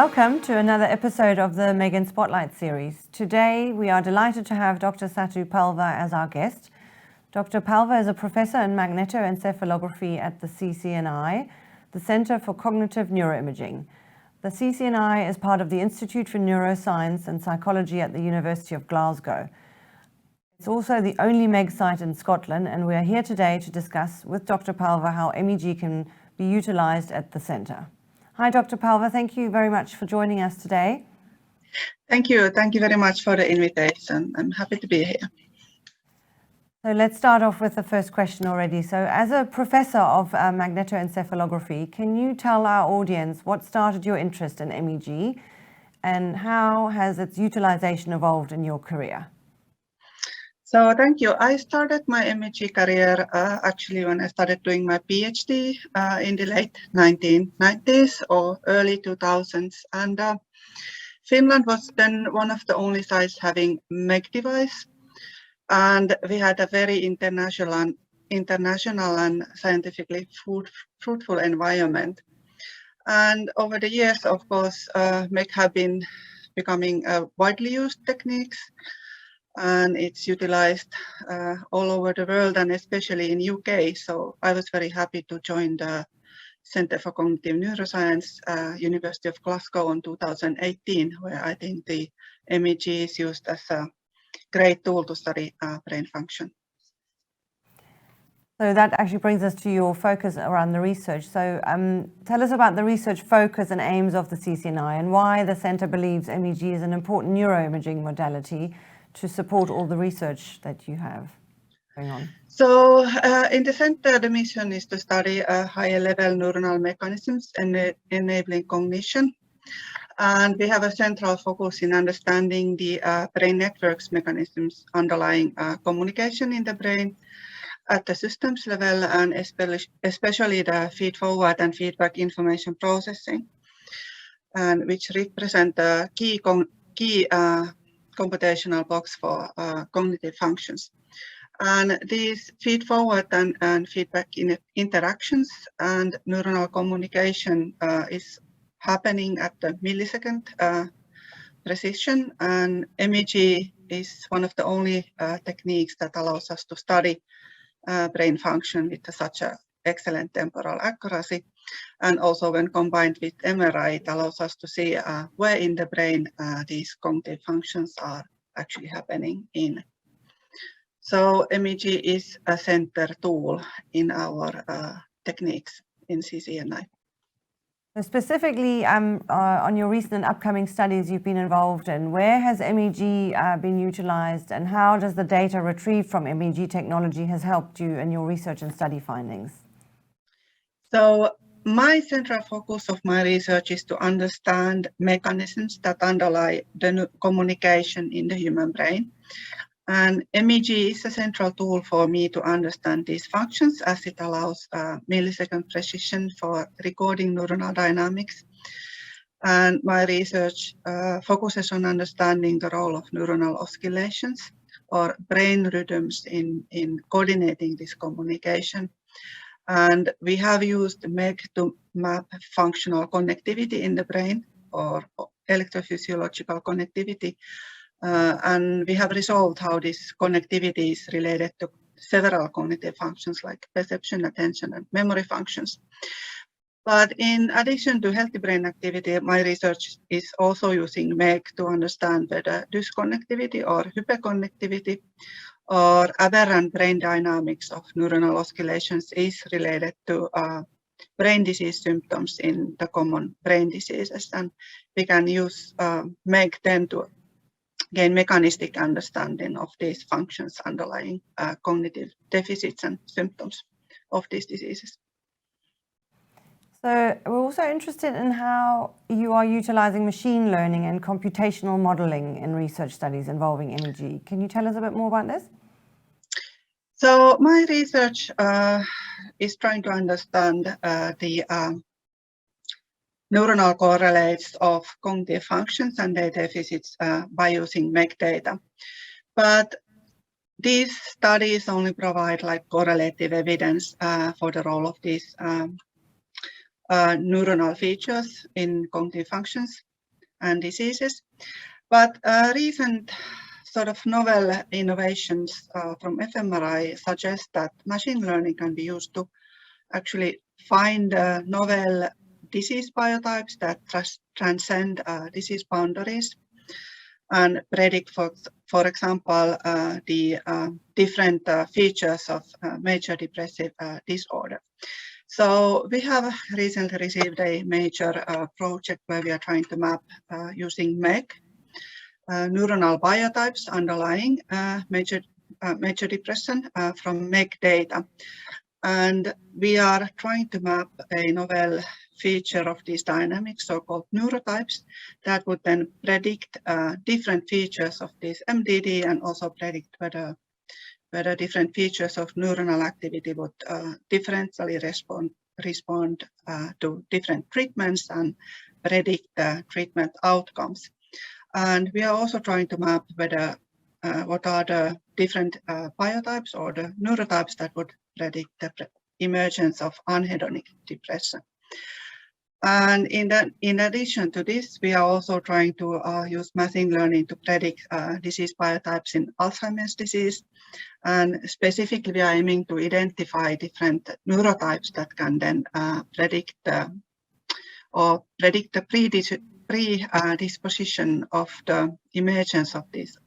Welcome to another episode of the MEGIN Spotlight series. Today we are delighted to have Dr. Satu Palva as our guest. Dr. Palva is a professor in Magnetoencephalography at the CCNi, the Centre for Cognitive Neuroimaging. The CCNi is part of the Institute for Neuroscience and Psychology at the University of Glasgow. It's also the only MEG site in Scotland, and we are here today to discuss with Dr. Palva how MEG can be utilised at the centre. Hi, Dr. Palva. Thank you very much for joining us today. Thank you. Thank you very much for the invitation. I'm happy to be here. So let's start off with the first question already. So as a professor of magnetoencephalography, can you tell our audience what started your interest in MEG and how has its utilization evolved in your career? So thank you. I started my MEG career actually when I started doing my PhD in the late 1990s or early 2000s. And Finland was then one of the only sites having MEG device. And we had a very international and scientifically fruitful environment. And over the years, of course, MEG have been becoming widely used techniques. And it's utilized all over the world and especially in UK. So I was very happy to join the Centre for Cognitive Neuroscience, University of Glasgow in 2018, where I think the MEG is used as a great tool to study brain function. So that actually brings us to your focus around the research. So tell us about the research focus and aims of the CCNi and why the Centre believes MEG is an important neuroimaging modality to support all the research that you have going on. So in the Centre, the mission is to study higher level neuronal mechanisms and enabling cognition. And we have a central focus in understanding the brain networks mechanisms underlying communication in the brain at the systems level, and especially the feed-forward and feedback information processing, and which represent the key computational blocks for cognitive functions. And these feed-forward and feedback interactions and neuronal communication is happening at the millisecond precision, and MEG is one of the only techniques that allows us to study brain function with such an excellent temporal accuracy. And also when combined with MRI, it allows us to see where in the brain these cognitive functions are actually happening in. So MEG is a center tool in our techniques in CCNi. So specifically on your recent and upcoming studies you've been involved in, where has MEG been utilized and how does the data retrieved from MEG technology has helped you in your research and study findings? So my central focus of my research is to understand mechanisms that underlie the communication in the human brain. And MEG is a central tool for me to understand these functions as it allows millisecond precision for recording neuronal dynamics. And my research focuses on understanding the role of neuronal oscillations or brain rhythms in coordinating this communication. And we have used MEG to map functional connectivity in the brain or electrophysiological connectivity. And we have resolved how this connectivity is related to several cognitive functions like perception, attention, and memory functions. But in addition to healthy brain activity, my research is also using MEG to understand whether dysconnectivity or hyperconnectivity or aberrant brain dynamics of neuronal oscillations is related to brain disease symptoms in the common brain diseases. And we can use MEG then to gain mechanistic understanding of these functions underlying cognitive deficits and symptoms of these diseases. So we're also interested in how you are utilizing machine learning and computational modeling in research studies involving MEG. Can you tell us a bit more about this? So my research is trying to understand the neuronal correlates of cognitive functions and their deficits by using MEG data. But these studies only provide like correlative evidence for the role of these neuronal features in cognitive functions. and diseases. But recent sort of novel innovations from fMRI suggest that machine learning can be used to actually find novel disease biotypes that transcend disease boundaries and predict, for example, the different features of major depressive disorder. So we have recently received a major project where we are trying to map using MEG neuronal biotypes underlying major depression from MEG data. And we are trying to map a novel feature of these dynamics, so-called neurotypes, that would then predict different features of this MDD and also predict whether different features of neuronal activity would differentially respond to different treatments and predict treatment outcomes. And we are also trying to map whether what are the different biotypes or the neurotypes that would predict the emergence of anhedonic depression. And in addition to this, we are also trying to use machine learning to predict disease biotypes in Alzheimer's disease. And specifically, we are aiming to identify different neurotypes that can then predict the predisposition of the emergence of these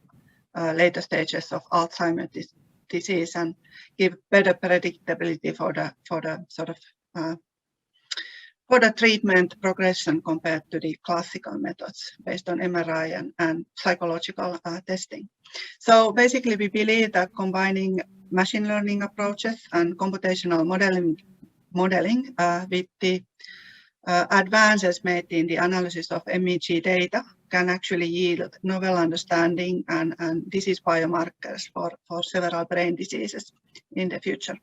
later stages of Alzheimer's disease and give better predictability for the sort of for the treatment progression compared to the classical methods based on MRI and psychological testing. So basically, we believe that combining machine learning approaches and computational modeling with the advances made in the analysis of MEG data can actually yield novel understanding and disease biomarkers for several brain diseases in the future.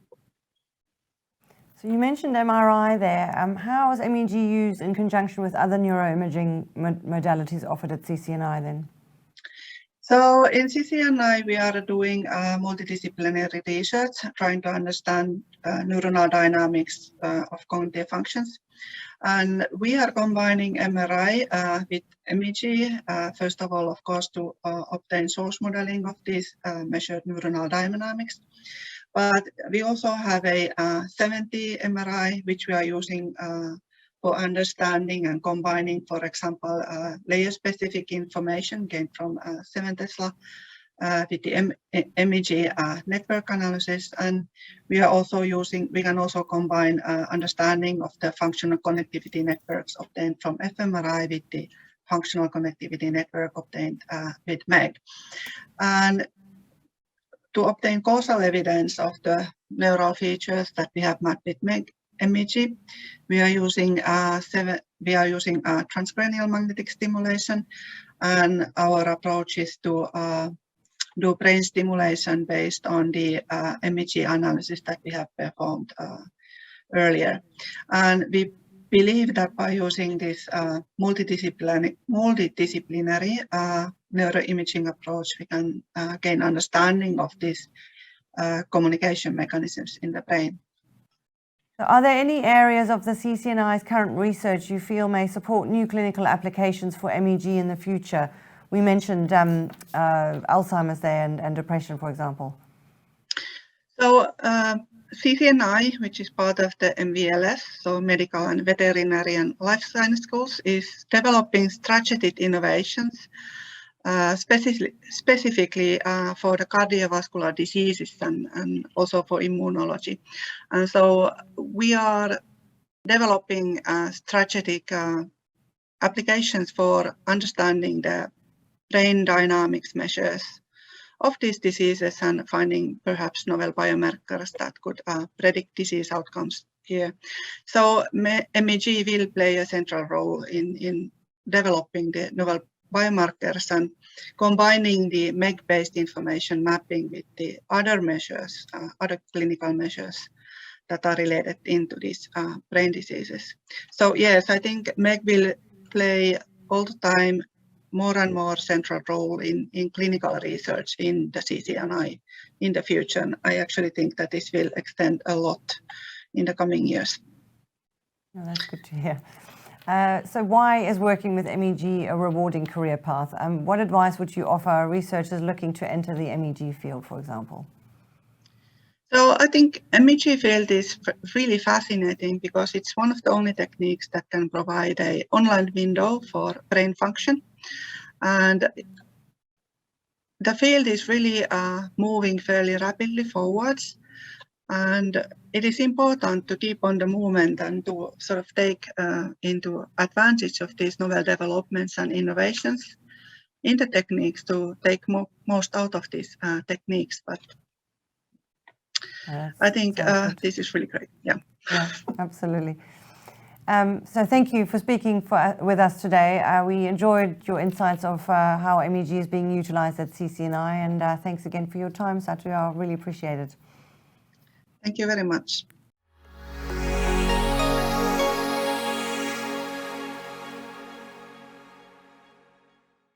So you mentioned MRI there. How is MEG used in conjunction with other neuroimaging modalities offered at CCNi then? So in CCNi, we are doing multidisciplinary research, trying to understand neuronal dynamics of cognitive functions. And we are combining MRI with MEG, first of all, of course, to obtain source modeling of these measured neuronal dynamics. But we also have a 70 MRI, which we are using for understanding and combining, for example, layer-specific information gained from 7 Tesla with the MEG network analysis. And we can also combine understanding of the functional connectivity networks obtained from fMRI with the functional connectivity network obtained with MEG. And to obtain causal evidence of the neural features that we have mapped with MEG, we are using transcranial magnetic stimulation, and our approach is to do brain stimulation based on the MEG analysis that we have performed earlier. And we believe that by using this multidisciplinary neuroimaging approach, we can gain understanding of these communication mechanisms in the brain. So are there any areas of the CCNi's current research you feel may support new clinical applications for MEG in the future? We mentioned Alzheimer's there and depression, for example. So CCNi, which is part of the MVLS, so Medical and Veterinary and Life Science Schools, is developing strategic innovations specifically for the cardiovascular diseases and also for immunology. And so we are developing strategic applications for understanding the brain dynamics measures of these diseases and finding perhaps novel biomarkers that could predict disease outcomes here. So MEG will play a central role in developing the novel biomarkers and combining the MEG-based information mapping with the other measures, other clinical measures that are related into these brain diseases. So yes, I think MEG will play all the time more and more central role in clinical research in the CCNi in the future. And I actually think that this will extend a lot in the coming years. Oh, that's good to hear. So why is working with MEG a rewarding career path? What advice would you offer researchers looking to enter the MEG field, for example? So I think MEG field is really fascinating because it's one of the only techniques that can provide an online window for brain function. And the field is really moving fairly rapidly forwards. And it is important to keep on the movement and to sort of take into advantage of these novel developments and innovations in the techniques to take most out of these techniques. But I think this is really great. Yeah. Yeah, absolutely. So thank you for speaking with us today. We enjoyed your insights of how MEG is being utilized at CCNi, and thanks again for your time, Satu. I really appreciate it. Thank you very much.